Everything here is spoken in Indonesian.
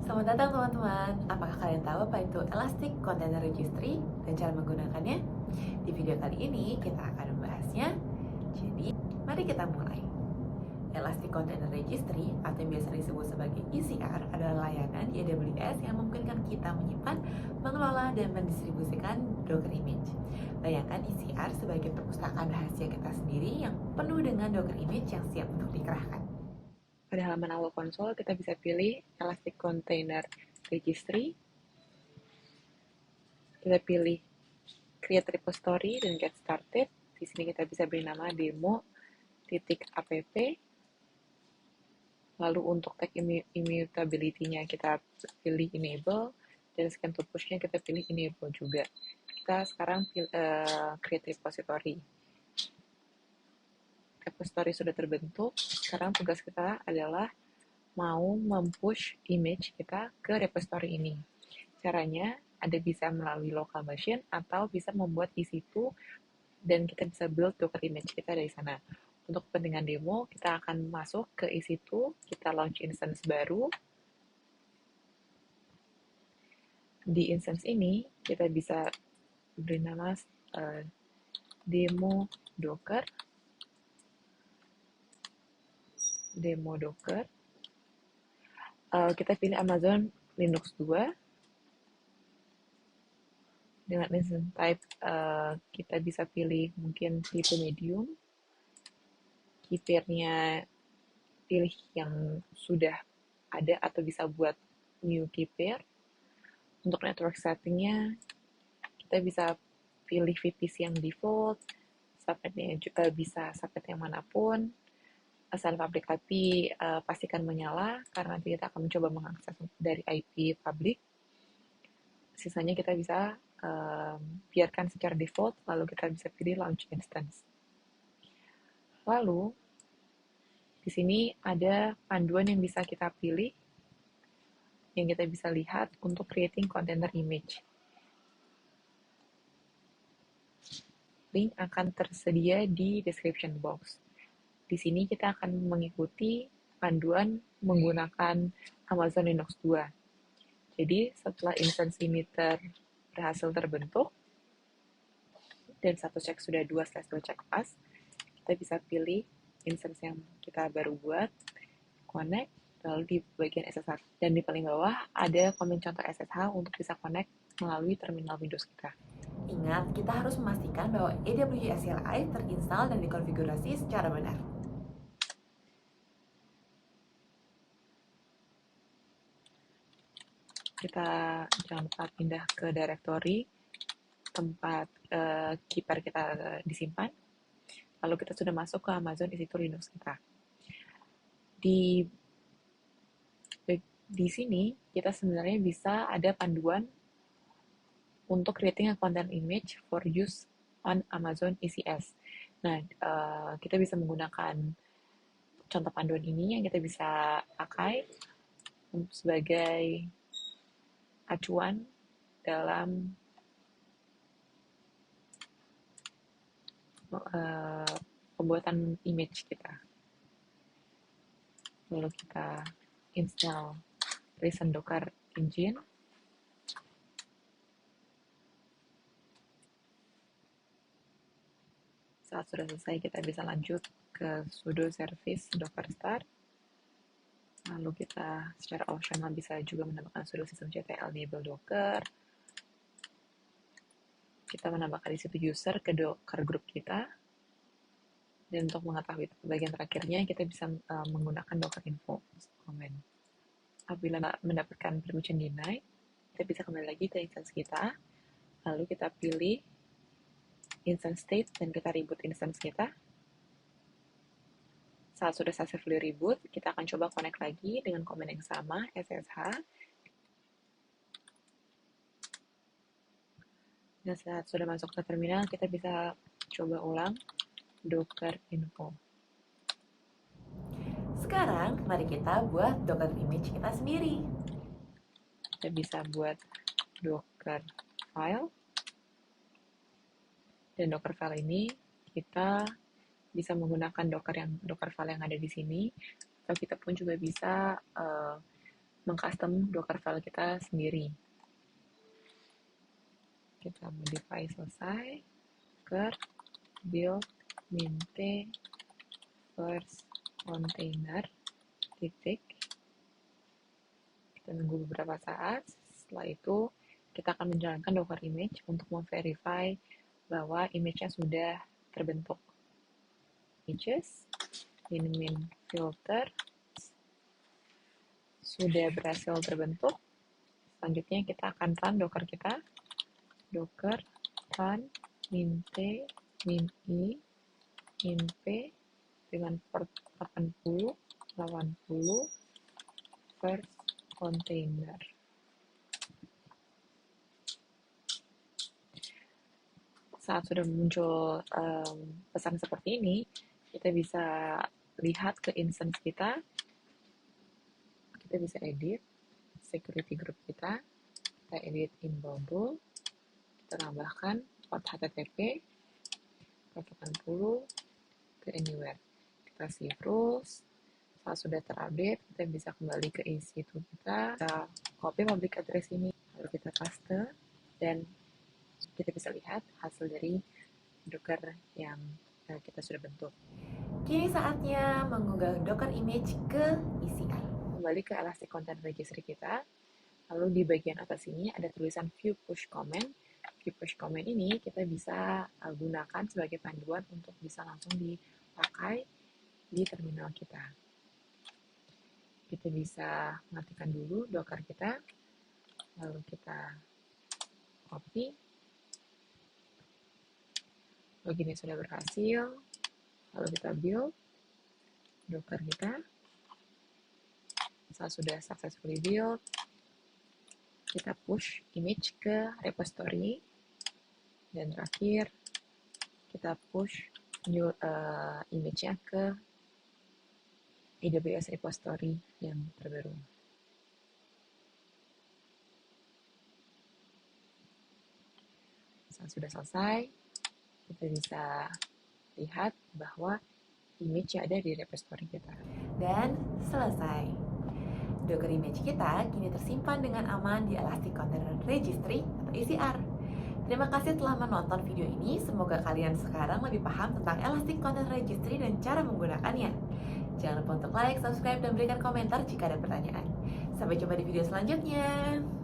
Selamat datang teman-teman. Apakah kalian tahu apa itu Elastic Container Registry dan cara menggunakannya? Di video kali ini kita akan membahasnya. Jadi, mari kita mulai. Elastic Container Registry atau yang biasa disebut sebagai ECR adalah layanan di AWS yang memungkinkan kita menyimpan, mengelola, dan mendistribusikan Docker image. Bayangkan ECR sebagai perpustakaan rahasia kita sendiri yang penuh dengan Docker image yang siap untuk dikerahkan. Pada halaman awal konsol, kita bisa pilih Elastic Container Registry. Kita pilih Create Repository dan Get Started. Di sini kita bisa beri nama demo.app. Lalu untuk tag immutability-nya kita pilih Enable, dan scan to push-nya kita pilih Enable juga. Kita sekarang Create Repository. Repository sudah terbentuk. Sekarang tugas kita adalah mau mempush image kita ke repository ini. Caranya ada bisa melalui local machine atau bisa membuat EC2 dan kita bisa build Docker image kita dari sana. Untuk kepentingan demo, kita akan masuk ke EC2, kita launch instance baru. Di instance ini, kita bisa beri nama demo Docker. Kita pilih Amazon Linux 2. Dengan instance type, kita bisa pilih mungkin tipe medium. Key pair-nya pilih yang sudah ada atau bisa buat new key pair. Untuk network setting-nya, kita bisa pilih VPC yang default, subnetnya juga bisa subnet yang manapun. Asal public IP pastikan menyala, karena nanti kita akan mencoba mengakses dari IP public. Sisanya kita bisa biarkan secara default, lalu kita bisa pilih launch instance. Lalu, di sini ada panduan yang bisa kita pilih, yang kita bisa lihat untuk creating container image. Link akan tersedia di description box. Di sini kita akan mengikuti panduan menggunakan Amazon Linux 2. Jadi setelah instance ini berhasil terbentuk, dan satu check sudah 2/2 check pass, kita bisa pilih instance yang kita baru buat, connect, lalu di bagian SSH. Dan di paling bawah ada komen contoh SSH untuk bisa connect melalui terminal Windows kita. Ingat, kita harus memastikan bahwa AWS CLI terinstall dan dikonfigurasi secara benar. Kita jangan lupa pindah ke directory tempat key pair kita disimpan. Lalu kita sudah masuk ke Amazon EC2 Linux kita. Di sini kita sebenarnya bisa ada panduan untuk creating a content image for use on Amazon ECS. Nah, kita bisa menggunakan contoh panduan ini yang kita bisa pakai sebagai acuan dalam pembuatan image kita. Lalu kita install recent Docker engine. Saat sudah selesai, kita bisa lanjut ke sudo service docker start. Lalu kita secara optional bisa juga menambahkan sudo systemctl enable docker. Kita menambahkan di situ user ke docker group kita. Dan untuk mengetahui bagian terakhirnya, kita bisa menggunakan docker info command. Apabila mendapatkan permission deny, kita bisa kembali lagi ke instance kita. Lalu kita pilih instance state dan kita reboot instance kita. Saat sudah successfully reboot, kita akan coba connect lagi dengan command yang sama, SSH. Dan saat sudah masuk ke terminal, kita bisa coba ulang docker info. Sekarang, mari kita buat Docker image kita sendiri. Kita bisa buat docker file. Dan docker file ini kita bisa menggunakan docker file yang ada di sini. Atau kita pun juga bisa mengcustom Docker file kita sendiri. Kita modify selesai, Docker build minte first container titik. Kita nunggu beberapa saat. Setelah itu kita akan menjalankan Docker image untuk memverify bahwa image-nya sudah terbentuk. Images, min filter sudah berhasil terbentuk. Selanjutnya kita akan run Docker kita. Docker run minte min i min p dengan port 80 first container. Saat sudah muncul pesan seperti ini, kita bisa lihat ke instance kita bisa edit security group kita edit in bubble, kita tambahkan port HTTP 80 ke anywhere. Kita save rules. Saat sudah terupdate, kita bisa kembali ke EC2 kita copy public address ini, lalu kita paste, dan kita bisa lihat hasil dari Docker yang kita sudah bentuk. Kini saatnya mengunggah Docker image ke ECR. Kembali ke Elastic Container Registry kita, lalu di bagian atas ini ada tulisan View Push Command. View Push Command ini kita bisa gunakan sebagai panduan untuk bisa langsung dipakai di terminal kita. Kita bisa matikan dulu Docker kita, lalu kita copy. Loginnya sudah berhasil, lalu kita build Docker kita. Saat sudah successfully build, kita push image ke repository, dan terakhir kita push image-nya ke AWS repository yang terbaru. Saat sudah selesai, kita bisa lihat bahwa image yang ada di repository kita. Dan selesai. Docker image kita kini tersimpan dengan aman di Elastic Container Registry atau ECR. Terima kasih telah menonton video ini. Semoga kalian sekarang lebih paham tentang Elastic Container Registry dan cara menggunakannya. Jangan lupa untuk like, subscribe, dan berikan komentar jika ada pertanyaan. Sampai jumpa di video selanjutnya.